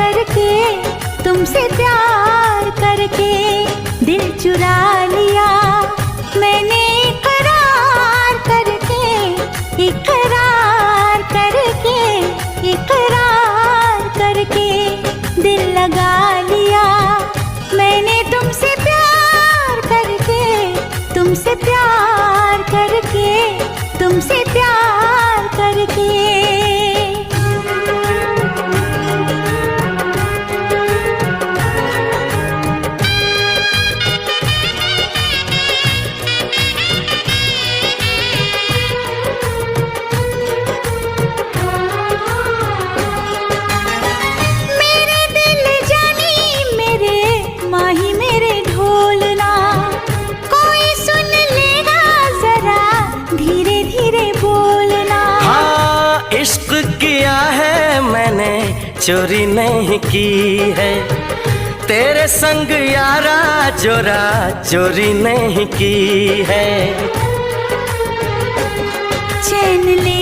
करके, तुमसे प्यार करके दिल चुरा लिया मैंने, इकरार करके, इकरार करके, इकरार करके दिल लगा लिया मैंने, तुमसे प्यार करके, तुमसे प्यार करके, तुमसे प्यार करके। इश्क किया है मैंने, चोरी नहीं की है, तेरे संग यारा जोरा चोरी नहीं की है। चैन ले